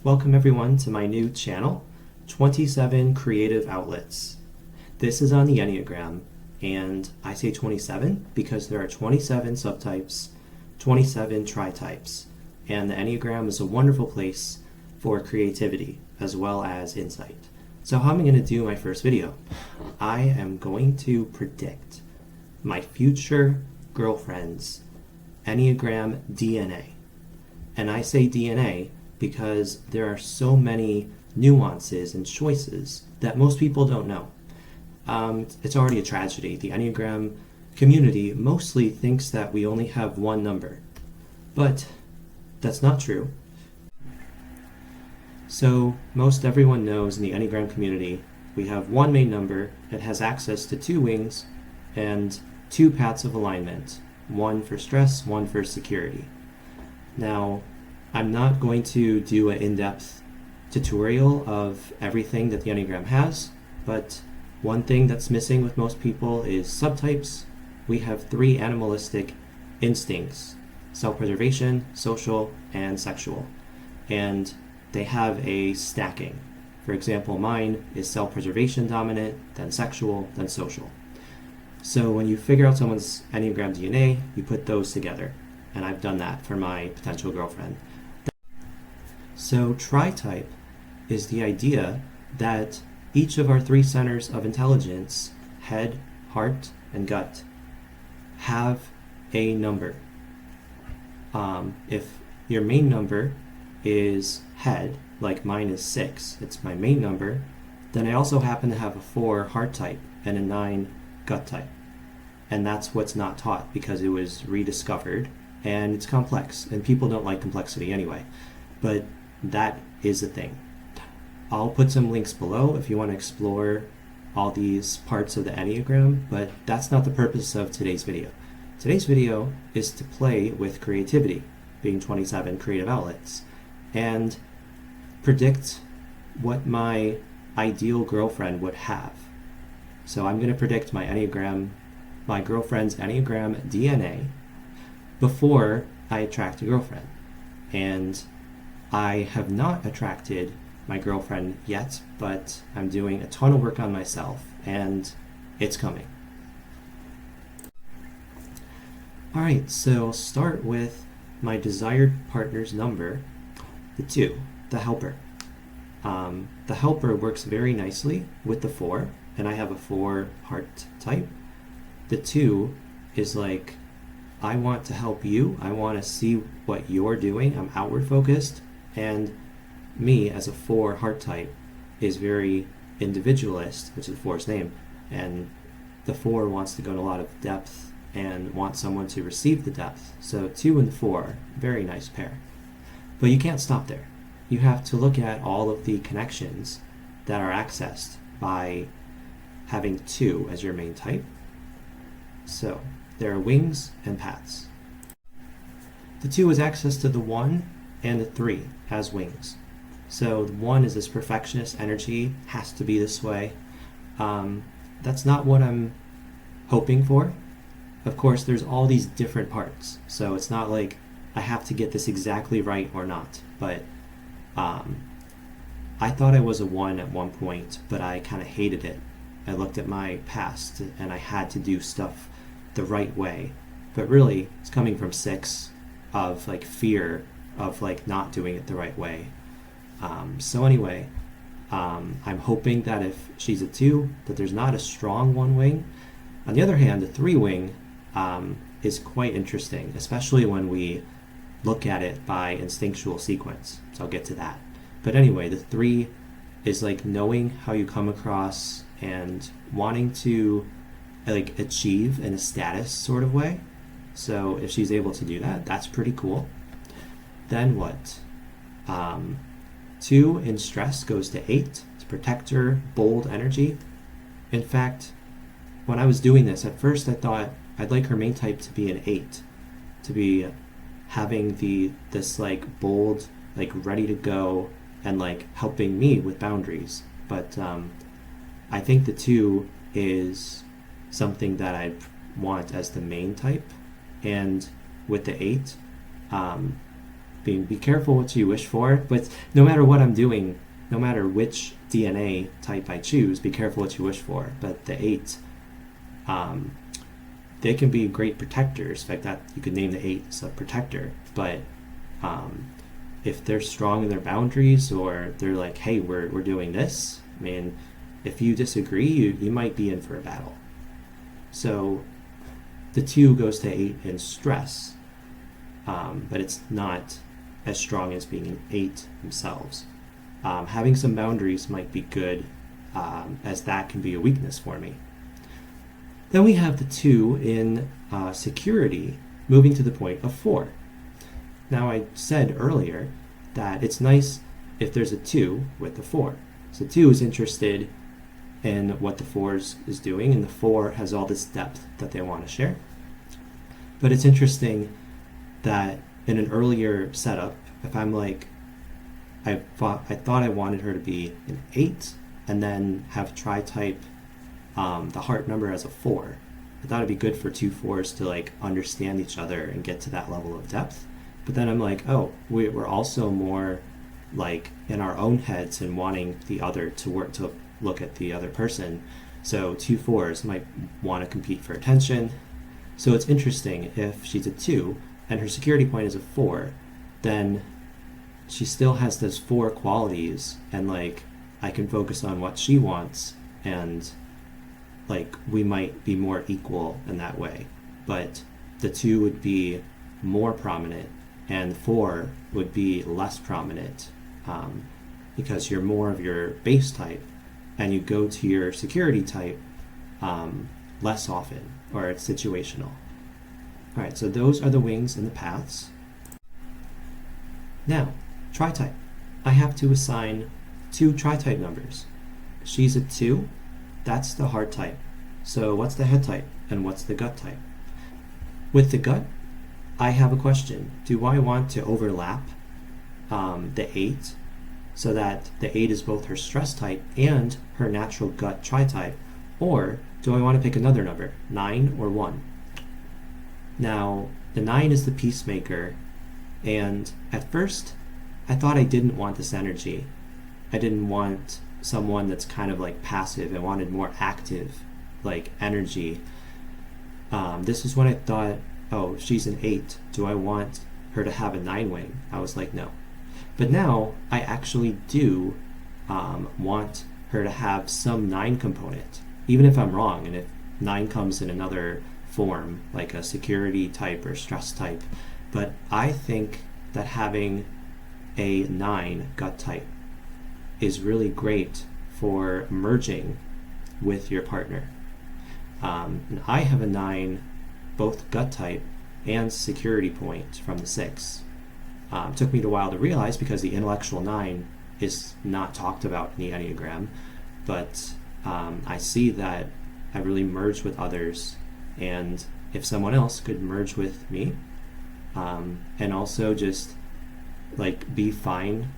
Welcome everyone to my new channel, 27 Creative Outlets. This is on the Enneagram, and I say 27 because there are 27 subtypes, 27 tritypes, and the Enneagram is a wonderful place for creativity as well as insight. So how am I going to do my first video? I am going to predict my future girlfriend's Enneagram DNA. And I say DNA because there are so many nuances and choices that most people don't know. It's already a tragedy. The Enneagram community mostly thinks that we only have one number, but that's not true. So most everyone knows in the Enneagram community, we have one main number that has access to two wings and two paths of alignment, one for stress, one for security. Now, I'm not going to do an in-depth tutorial of everything that the Enneagram has, but one thing that's missing with most people is subtypes. We have three animalistic instincts: self-preservation, social, and sexual. And they have a stacking. For example, mine is self-preservation dominant, then sexual, then social. So when you figure out someone's Enneagram DNA, you put those together. And I've done that for my potential girlfriend. So tritype is the idea that each of our three centers of intelligence, head, heart, and gut, have a number. If your main number is head, like mine is 6, it's my main number, then I also happen to have a 4 heart type and a 9 gut type. And that's what's not taught because it was rediscovered, and it's complex, and people don't like complexity anyway. But that is the thing. I'll put some links below if you want to explore all these parts of the Enneagram, but that's not the purpose of today's video. Today's video is to play with creativity, being 27 creative outlets, and predict what my ideal girlfriend would have. So I'm going to predict my girlfriend's Enneagram DNA before I attract a girlfriend. And I have not attracted my girlfriend yet, but I'm doing a ton of work on myself, and it's coming. Alright, so I'll start with my desired partner's number, the 2, the helper. The helper works very nicely with the 4, and I have a 4 heart type. The 2 is like, I want to help you, I want to see what you're doing, I'm outward focused. And me, as a 4 heart type, is very individualist, which is the 4's name, and the 4 wants to go to a lot of depth and wants someone to receive the depth. So 2 and 4, very nice pair. But you can't stop there. You have to look at all of the connections that are accessed by having 2 as your main type. So there are wings and paths. The 2 has access to the 1, and the 3 has wings. So the 1 is this perfectionist energy, has to be this way. That's not what I'm hoping for. Of course, there's all these different parts, so it's not like I have to get this exactly right or not. But I thought I was a 1 at one point, but I kind of hated it. I looked at my past, and I had to do stuff the right way. But really, it's coming from 6 of like fear of like not doing it the right way. So anyway, I'm hoping that if she's a 2, that there's not a strong 1 wing. On the other hand, the 3 wing is quite interesting, especially when we look at it by instinctual sequence. So I'll get to that. But anyway, the 3 is like knowing how you come across and wanting to like achieve in a status sort of way. So if she's able to do that, that's pretty cool. Then what? 2 in stress goes to 8. It's protector, bold energy. In fact, when I was doing this, at first I thought I'd like her main type to be an 8, to be having this like bold, like ready to go, and like helping me with boundaries. But I think the 2 is something that I want as the main type, and with the 8, be careful what you wish for, but no matter what I'm doing, no matter which DNA type I choose, be careful what you wish for. But the 8, they can be great protectors. In fact, that you could name the 8 as a protector. But if they're strong in their boundaries, or they're like, hey, we're doing this, I mean, if you disagree, you might be in for a battle. So the 2 goes to 8 in stress, but it's not as strong as being an 8 themselves. Having some boundaries might be good, as that can be a weakness for me. Then we have the 2 in security, moving to the point of 4. Now, I said earlier that it's nice if there's a 2 with the 4. So 2 is interested in what the 4 is doing, and the 4 has all this depth that they want to share. But it's interesting that in an earlier setup, if I'm like, I thought I wanted her to be an 8 and then have tritype the heart number as a 4. I thought it'd be good for 2 4s to like understand each other and get to that level of depth. But then I'm like, oh, we're also more like in our own heads and wanting the other to work to look at the other person. So 2 4s might want to compete for attention. So it's interesting, if she's a 2 and her security point is a 4, then she still has those 4 qualities, and like I can focus on what she wants, and like we might be more equal in that way. But the 2 would be more prominent and 4 would be less prominent, because you're more of your base type and you go to your security type less often, or it's situational. All right, so those are the wings and the paths. Now, tritype. I have to assign 2 tritype numbers. She's a 2, that's the heart type. So what's the head type and what's the gut type? With the gut, I have a question. Do I want to overlap the 8 so that the 8 is both her stress type and her natural gut tritype, or do I want to pick another number, 9 or 1? Now, the 9 is the peacemaker, and at first I thought I didn't want this energy. I didn't want someone that's kind of like passive. I wanted more active, like energy. This is when I thought, oh, she's an 8. Do I want her to have a 9 wing? I was like, no. But now I actually do want her to have some 9 component, even if I'm wrong, and if 9 comes in another form, like a security type or stress type. But I think that having a 9 gut type is really great for merging with your partner. And I have a 9, both gut type and security point from the 6. It took me a while to realize, because the intellectual 9 is not talked about in the Enneagram, but I see that I really merge with others, and if someone else could merge with me, and also just like be fine,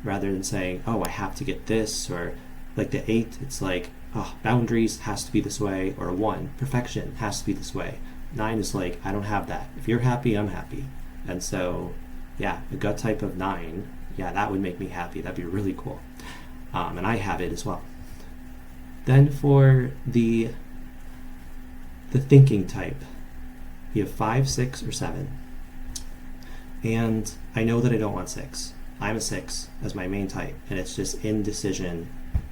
rather than saying, oh, I have to get this, or like the 8, it's like, oh, boundaries has to be this way, or 1, perfection has to be this way. 9 is like, I don't have that. If you're happy, I'm happy. And so, yeah, a gut type of 9, yeah, that would make me happy. That'd be really cool. And I have it as well. Then for the thinking type, you have 5, 6, or 7. And I know that I don't want 6. I'm a 6 as my main type, and it's just indecision.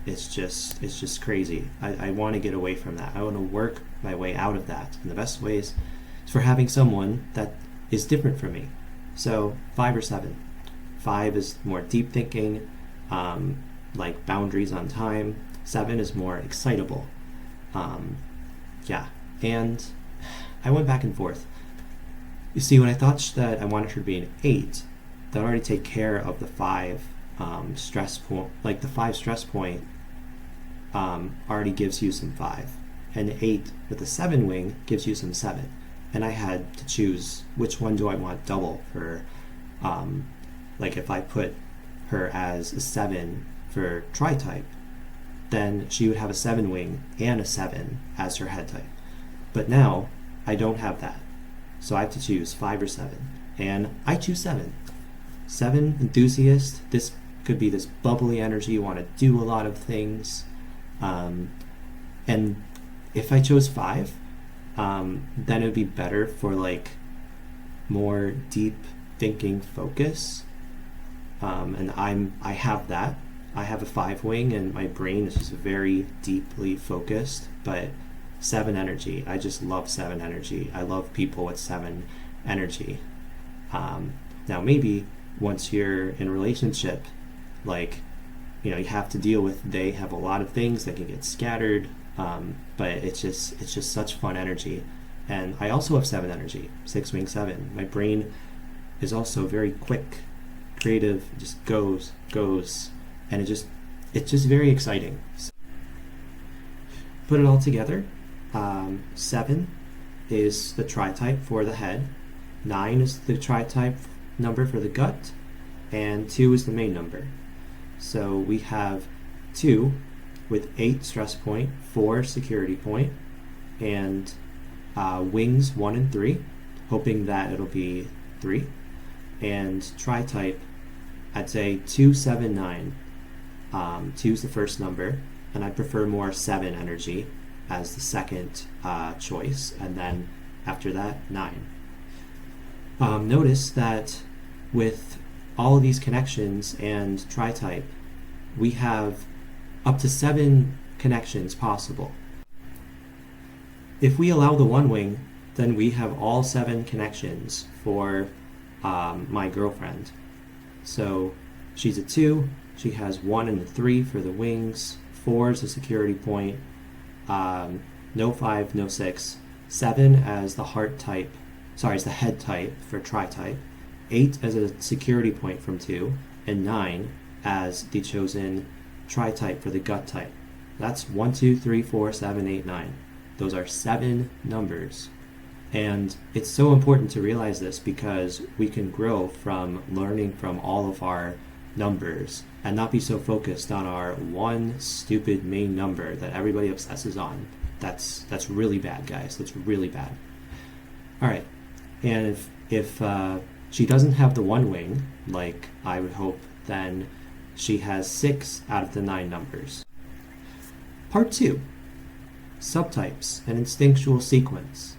It's just crazy. I want to get away from that. I want to work my way out of that. And the best ways is for having someone that is different from me. So 5 or 7. 5 is more deep thinking, like boundaries on time. 7 is more excitable. Yeah, and I went back and forth. You see, when I thought that I wanted her to be an 8, that would already take care of the 5 stress point. Like the 5 stress point already gives you some 5, and the 8 with the 7 wing gives you some 7. And I had to choose which one do I want double for. Like if I put her as a 7 for tritype, then she would have a 7 wing and a 7 as her head type. But now I don't have that, so I have to choose 5 or 7, and I choose 7. 7 enthusiast. This could be this bubbly energy. You want to do a lot of things. And if I chose 5, then it would be better for like more deep thinking focus. And I have that. I have a 5 wing, and my brain is just very deeply focused. But 7 energy, I just love 7 energy. I love people with 7 energy. Now maybe once you're in a relationship, like, you know, you have to deal with, they have a lot of things that can get scattered, but it's just such fun energy. And I also have 7 energy, 6 wing 7. My brain is also very quick, creative, just goes, and it's just very exciting. So, put it all together. 7 is the tritype for the head, 9 is the tritype number for the gut, and 2 is the main number. So we have 2 with 8 stress point, 4 security point, and wings 1 and 3, hoping that it'll be 3. And tritype, I'd say 2, 7, 9. 2 is the first number, and I prefer more 7 energy as the second choice, and then after that, 9. Notice that with all of these connections and tritype, we have up to 7 connections possible. If we allow the 1 wing, then we have all 7 connections for my girlfriend. So she's a 2, she has 1 and a 3 for the wings, 4 is a security point, no 5, no 6, 7 as the heart type, as the head type for tritype, 8 as a security point from 2, and 9 as the chosen tritype for the gut type. That's 1, 2, 3, 4, 7, 8, 9. Those are 7 numbers. And it's so important to realize this because we can grow from learning from all of our numbers and not be so focused on our one stupid main number that everybody obsesses on. That's really bad, guys. That's really bad. All right. And if she doesn't have the 1 wing, like I would hope, then she has 6 out of the 9 numbers. Part 2, subtypes, an instinctual sequence.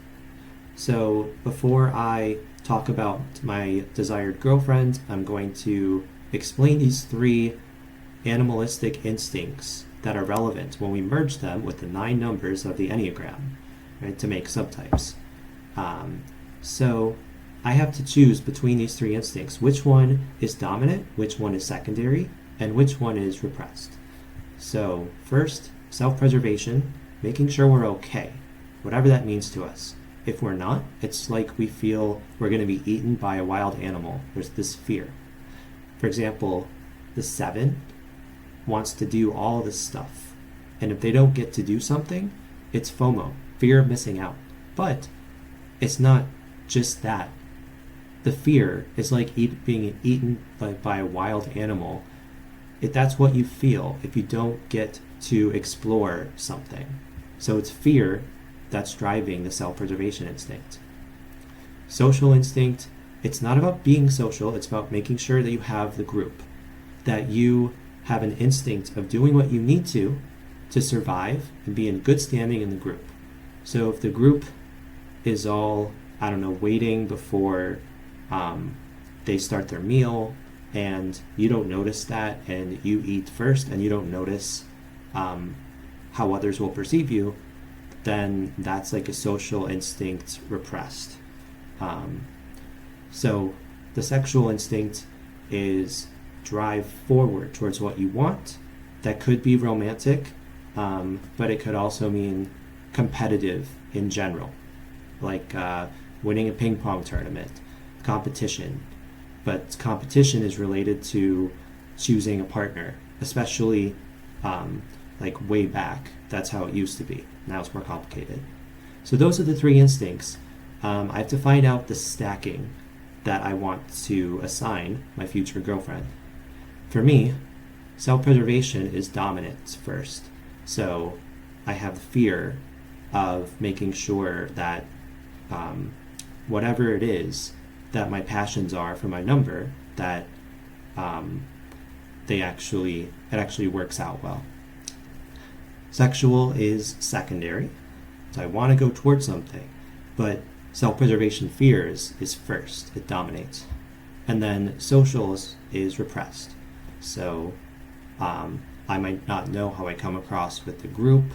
So before I talk about my desired girlfriend, I'm going to explain these 3 animalistic instincts that are relevant when we merge them with the 9 numbers of the Enneagram, right, to make subtypes. So I have to choose between these 3 instincts. Which one is dominant, which one is secondary, and which one is repressed. So first, self-preservation, making sure we're okay, whatever that means to us. If we're not, it's like we feel we're going to be eaten by a wild animal. There's this fear. For example, the 7 wants to do all this stuff. And if they don't get to do something, it's FOMO, fear of missing out. But it's not just that. The fear is like being eaten by a wild animal. That's what you feel if you don't get to explore something. So it's fear that's driving the self-preservation instinct. Social instinct, it's not about being social, it's about making sure that you have the group, that you have an instinct of doing what you need to survive and be in good standing in the group. So if the group is all, waiting before they start their meal, and you don't notice that, and you eat first, and you don't notice how others will perceive you, then that's like a social instinct repressed. So the sexual instinct is drive forward towards what you want. That could be romantic, but it could also mean competitive in general, like winning a ping pong tournament, competition. But competition is related to choosing a partner, especially like way back. That's how it used to be. Now it's more complicated. So those are the 3 instincts. I have to find out the stacking that I want to assign my future girlfriend. For me, self-preservation is dominance first. So I have fear of making sure that whatever it is that my passions are for my number, that it actually works out well. Sexual is secondary, so I want to go towards something, but self-preservation fears is first, it dominates. And then social is repressed. So I might not know how I come across with the group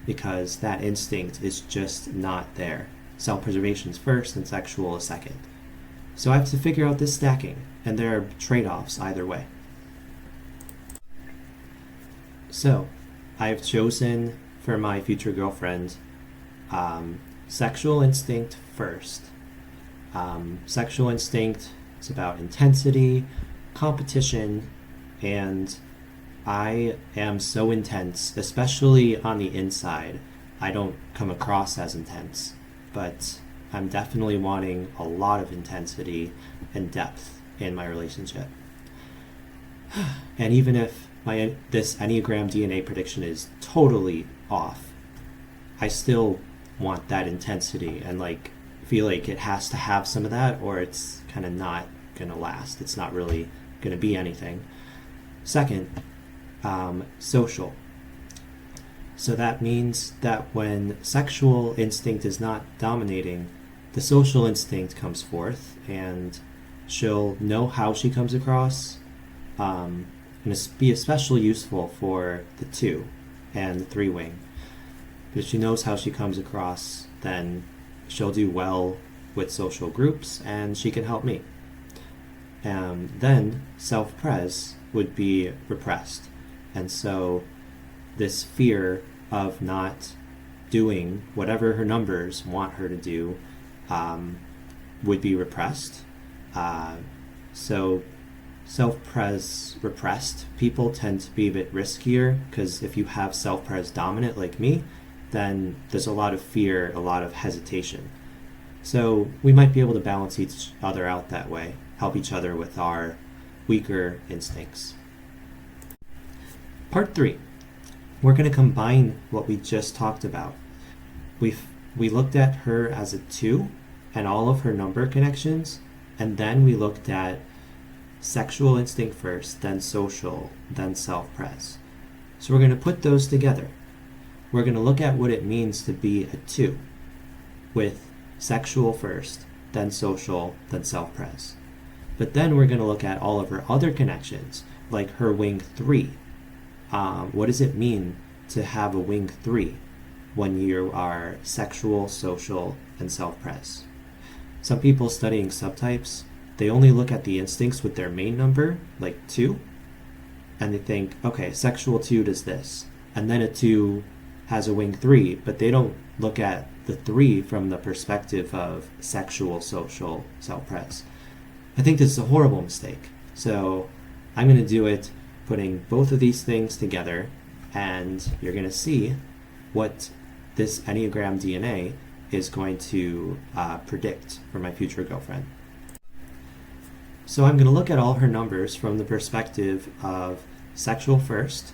because that instinct is just not there. Self-preservation is first and sexual is second. So I have to figure out this stacking, and there are trade-offs either way. So I've chosen for my future girlfriend sexual instinct first. Sexual instinct is about intensity, competition, and I am so intense, especially on the inside. I don't come across as intense, but I'm definitely wanting a lot of intensity and depth in my relationship. And even if this Enneagram DNA prediction is totally off, I still want that intensity and feel like it has to have some of that, or it's kind of not gonna last. It's not really gonna be anything. Second, social. So that means that when sexual instinct is not dominating, the social instinct comes forth, and she'll know how she comes across, and be especially useful for the 2 and the 3 wing. If she knows how she comes across, then she'll do well with social groups, and she can help me. Then self-pres would be repressed. And so this fear of not doing whatever her numbers want her to do would be repressed. So self-pres repressed people tend to be a bit riskier, because if you have self-pres dominant like me, then there's a lot of fear, a lot of hesitation. So we might be able to balance each other out that way, help each other with our weaker instincts. Part 3. We're going to combine what we just talked about. We looked at her as a 2 and all of her number connections, and then we looked at sexual instinct first, then social, then self-pres. So we're going to put those together. We're going to look at what it means to be a 2 with sexual first, then social, then self-pres. But then we're going to look at all of her other connections, like her wing 3. What does it mean to have a wing 3 when you are sexual, social, and self-pres? Some people studying subtypes, they only look at the instincts with their main number, like 2, and they think, okay, sexual 2 does this, and then a 2 has a wing 3, but they don't look at the 3 from the perspective of sexual, social, self-pres. I think this is a horrible mistake. So I'm going to do it putting both of these things together, and you're going to see what this Enneagram DNA is going to predict for my future girlfriend. So I'm going to look at all her numbers from the perspective of sexual first,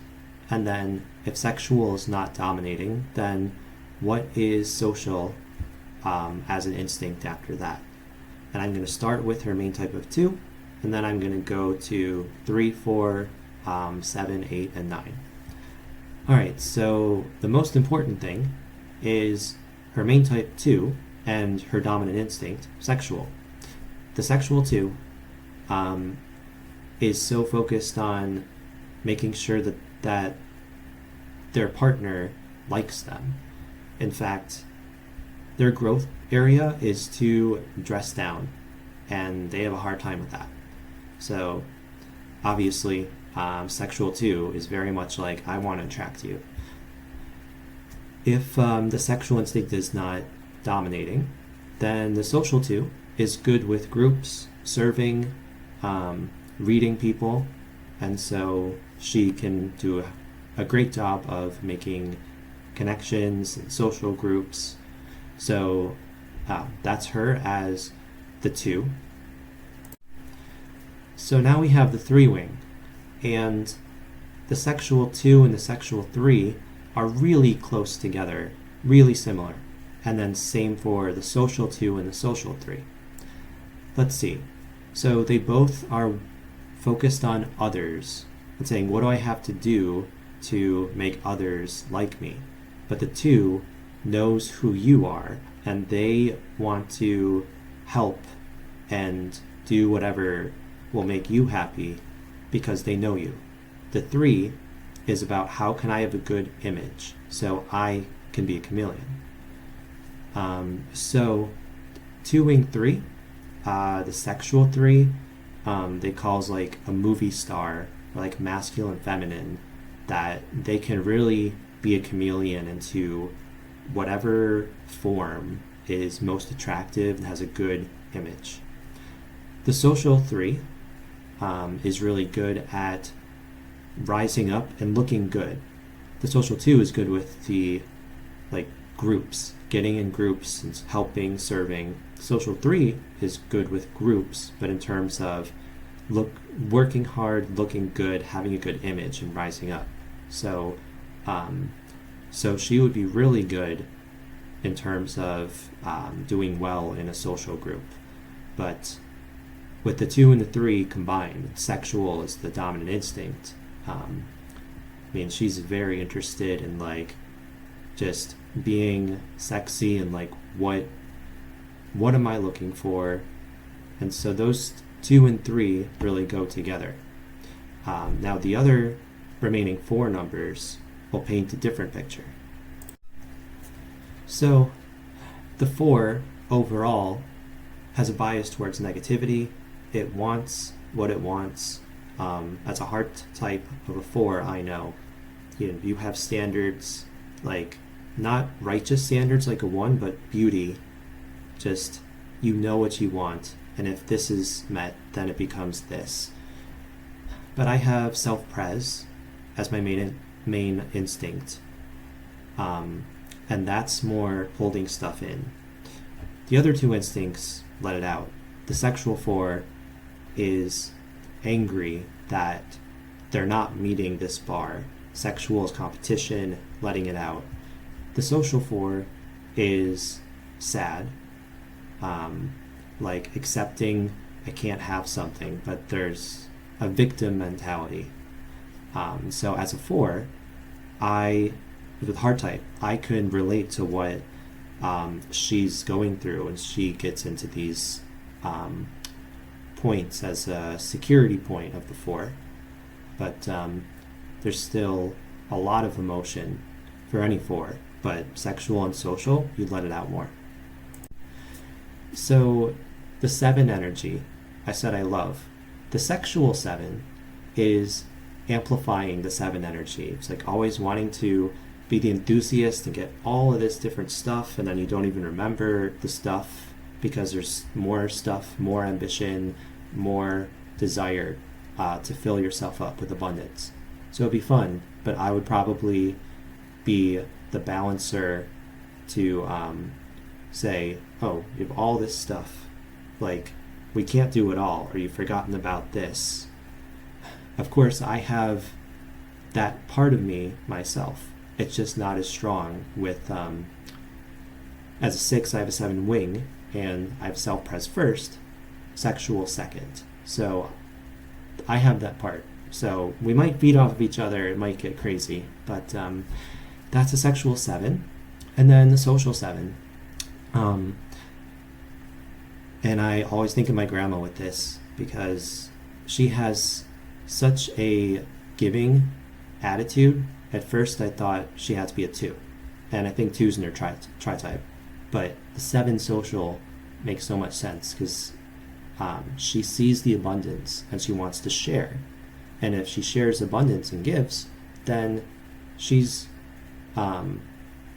and then if sexual is not dominating, then what is social as an instinct after that? And I'm going to start with her main type of 2, and then I'm going to go to 3, 4, 7, 8, and 9. Alright, so the most important thing is her main type 2 and her dominant instinct, sexual. The sexual 2 is so focused on making sure that their partner likes them. In fact, their growth area is to dress down, and they have a hard time with that. So obviously, sexual 2 is very much like, I want to attract you. If the sexual instinct is not dominating, then the social 2 is good with groups, serving, reading people, and so she can do a great job of making connections and social groups. So that's her as the 2. So now we have the 3 wing, and the sexual 2 and the sexual 3 are really close together, really similar. And then same for the social 2 and the social 3. Let's see. So they both are focused on others and saying, what do I have to do to make others like me? But the 2 knows who you are, and they want to help and do whatever will make you happy because they know you. The 3 is about how can I have a good image so I can be a chameleon. So 2 wing 3, the sexual 3, they calls like a movie star, or like masculine, feminine, that they can really be a chameleon into whatever form is most attractive and has a good image. The social 3 is really good at rising up and looking good. The social 2 is good with the groups, getting in groups and helping, serving. Social 3 is good with groups, but in terms of working hard, looking good, having a good image, and rising up. So she would be really good in terms of doing well in a social group. But with the 2 and the 3 combined, sexual is the dominant instinct. She's very interested in just being sexy and what am I looking for? And so those 2 and 3 really go together. Now the other remaining 4 numbers will paint a different picture. So the 4 overall has a bias towards negativity. It wants what it wants. As a heart type of a 4, I know you have standards, not righteous standards like a 1, but beauty. Just you know what you want, and if this is met, then it becomes this. But I have self-pres as my main instinct, and that's more holding stuff in. The other 2 instincts let it out. The sexual 4 is angry that they're not meeting this bar. Sexual is competition, letting it out. The social 4 is sad, accepting I can't have something, but there's a victim mentality. So as a 4, with heart type, I can relate to what she's going through, and she gets into these points as a security point of the 4. But there's still a lot of emotion for any 4, but sexual and social, you'd let it out more. So the 7 energy, I said I love. The sexual 7 is amplifying the 7 energy. It's always wanting to be the enthusiast and get all of this different stuff, and then you don't even remember the stuff because there's more stuff, more ambition, more desire to fill yourself up with abundance. So it'd be fun, but I would probably be the balancer to say, oh, you have all this stuff, we can't do it all, or you've forgotten about this. Of course, I have that part of me myself. It's just not as strong with, as a 6, I have a 7 wing, and I have self-pres first, sexual second. So I have that part. So we might feed off of each other, it might get crazy, but that's a sexual 7. And then the social 7. And I always think of my grandma with this because she has such a giving attitude. At first I thought she had to be a 2, and I think 2's in her tritype. But the 7 social makes so much sense because she sees the abundance and she wants to share. And if she shares abundance and gives, then she's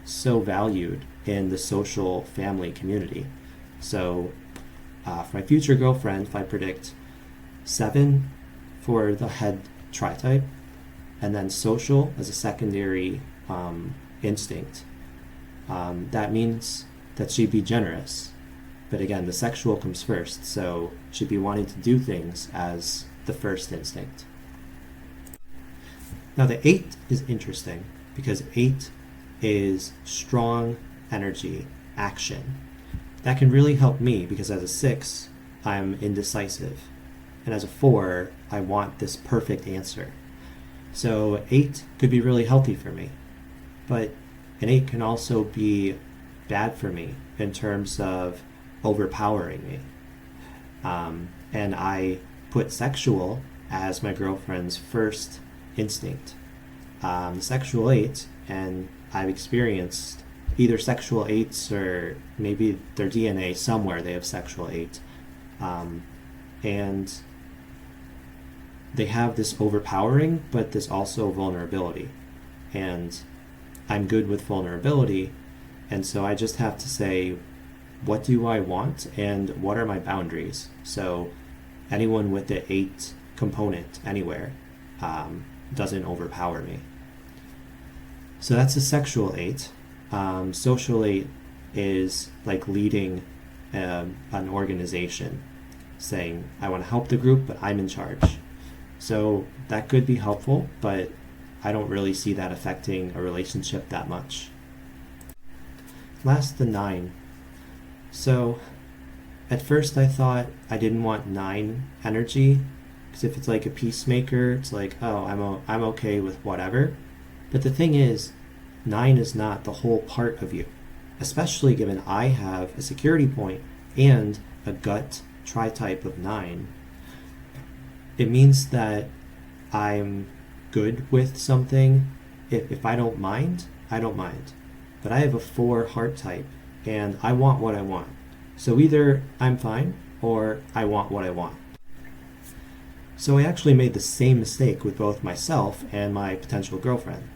so valued in the social family community. So for my future girlfriend, if I predict 7 for the head tritype, and then social as a secondary instinct, that means that she'd be generous. But again, the sexual comes first, so she'd be wanting to do things as the first instinct. Now the 8 is interesting because 8 is strong energy, action. That can really help me because as a 6, I'm indecisive. And as a 4, I want this perfect answer. So 8 could be really healthy for me, but an 8 can also be bad for me in terms of overpowering me. And I put sexual as my girlfriend's first instinct. The sexual 8, and I've experienced either sexual 8s or maybe their DNA somewhere they have sexual 8. And they have this overpowering, but this also vulnerability. And I'm good with vulnerability, and so I just have to say, what do I want and what are my boundaries? So anyone with the 8 component anywhere doesn't overpower me. So that's a sexual 8. Social 8 is like leading an organization, saying, I want to help the group, but I'm in charge. So that could be helpful, but I don't really see that affecting a relationship that much. Last, the 9. So at first I thought I didn't want 9 energy, because if it's like a peacemaker, it's like, oh, I'm okay with whatever. But the thing is, 9 is not the whole part of you, especially given I have a security point and a gut tritype of 9. It means that I'm good with something. If I don't mind, I don't mind. But I have a 4 heart type, and I want what I want. So either I'm fine, or I want what I want. So I actually made the same mistake with both myself and my potential girlfriend.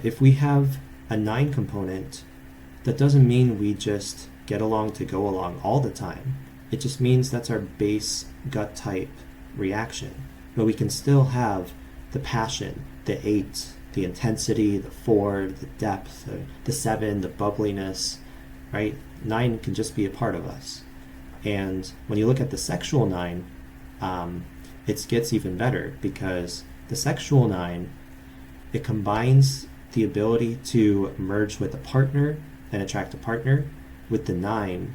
If we have a 9 component, that doesn't mean we just get along to go along all the time. It just means that's our base gut type reaction. But we can still have the passion, the 8, the intensity, the 4, the depth, the 7, the bubbliness, right? 9 can just be a part of us. And when you look at the sexual 9, it gets even better, because the sexual 9, it combines the ability to merge with a partner and attract a partner with the 9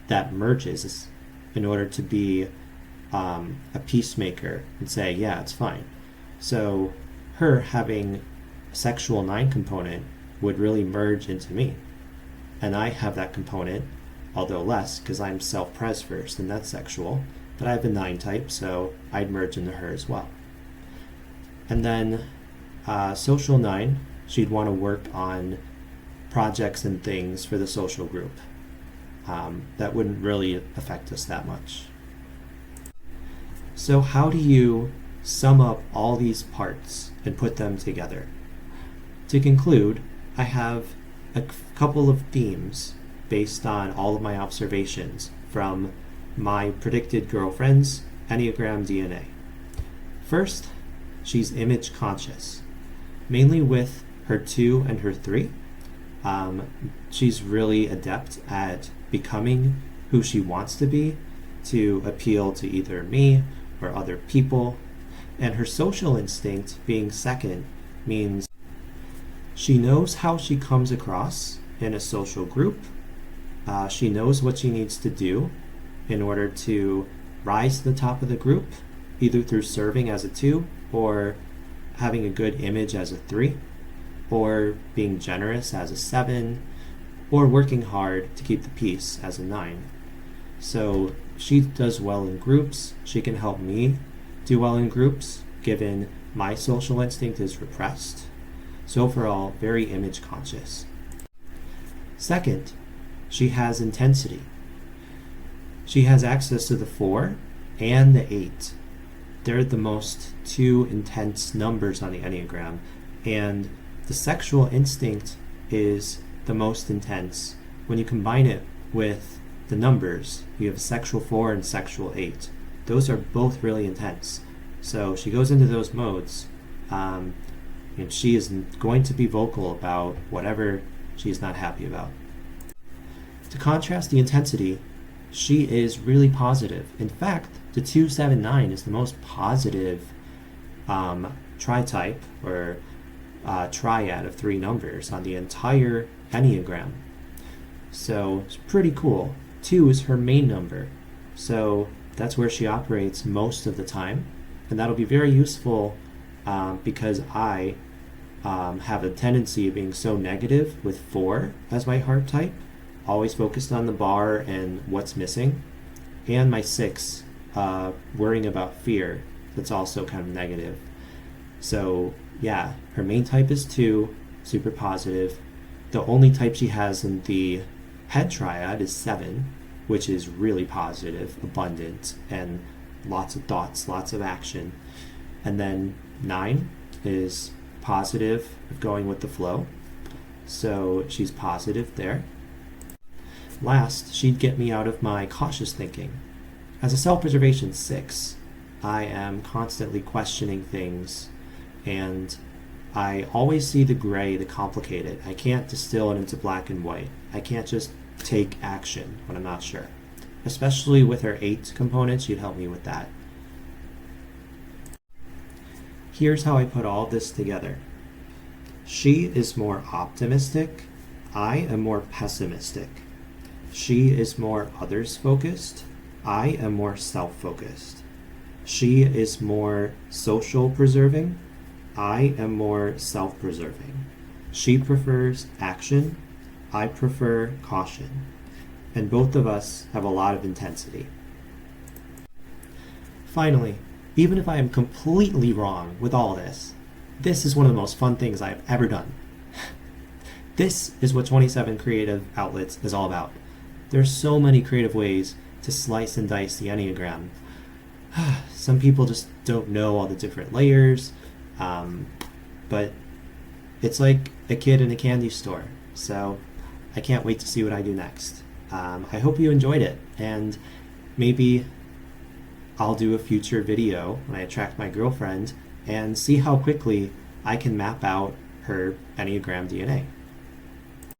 that merges in order to be a peacemaker and say, yeah, it's fine. So her having a sexual 9 component would really merge into me. And I have that component, although less, because I'm self-pres first, and that's sexual. But I have a 9 type, so I'd merge into her as well. And then social 9, she'd want to work on projects and things for the social group. That wouldn't really affect us that much. So how do you sum up all these parts and put them together? To conclude, I have a couple of themes based on all of my observations from my predicted girlfriend's Enneagram DNA. First, she's image conscious, mainly with her 2 and her 3. She's really adept at becoming who she wants to be to appeal to either me or other people. And her social instinct being second means she knows how she comes across in a social group. She knows what she needs to do in order to rise to the top of the group, either through serving as a 2 or having a good image as a 3, or being generous as a 7, or working hard to keep the peace as a 9. So she does well in groups. She can help me do well in groups, given my social instinct is repressed. So overall, very image conscious. Second, she has intensity. She has access to the 4 and the 8. They're the most 2 intense numbers on the Enneagram, and the sexual instinct is the most intense. When you combine it with the numbers, you have sexual 4 and sexual 8. Those are both really intense. So she goes into those modes, and she is going to be vocal about whatever she's not happy about. To contrast the intensity, she is really positive. In fact, the 279 is the most positive tritype or triad of 3 numbers on the entire Enneagram. So it's pretty cool. 2 is her main number. So That's where she operates most of the time. And that'll be very useful because I have a tendency of being so negative with 4 as my heart type, always focused on the bar and what's missing, and my 6, worrying about fear, that's also kind of negative. So yeah, her main type is 2, super positive. The only type she has in the head triad is 7, which is really positive, abundant, and lots of thoughts, lots of action. And then 9 is positive, going with the flow. So she's positive there. Last, she'd get me out of my cautious thinking. As a self-preservation 6, I am constantly questioning things, and I always see the gray, the complicated. I can't distill it into black and white. I can't just take action when I'm not sure. Especially with her 8 component, she'd help me with that. Here's how I put all this together. She is more optimistic. I am more pessimistic. She is more others-focused. I am more self-focused. She is more social preserving. I am more self-preserving. She prefers action. I prefer caution. And both of us have a lot of intensity. Finally, even if I am completely wrong with all this, this is one of the most fun things I've ever done. This is what 27 Creative Outlets is all about. There's so many creative ways to slice and dice the Enneagram. Some people just don't know all the different layers, but it's like a kid in a candy store. So I can't wait to see what I do next. I hope you enjoyed it, and maybe I'll do a future video when I attract my girlfriend and see how quickly I can map out her Enneagram DNA.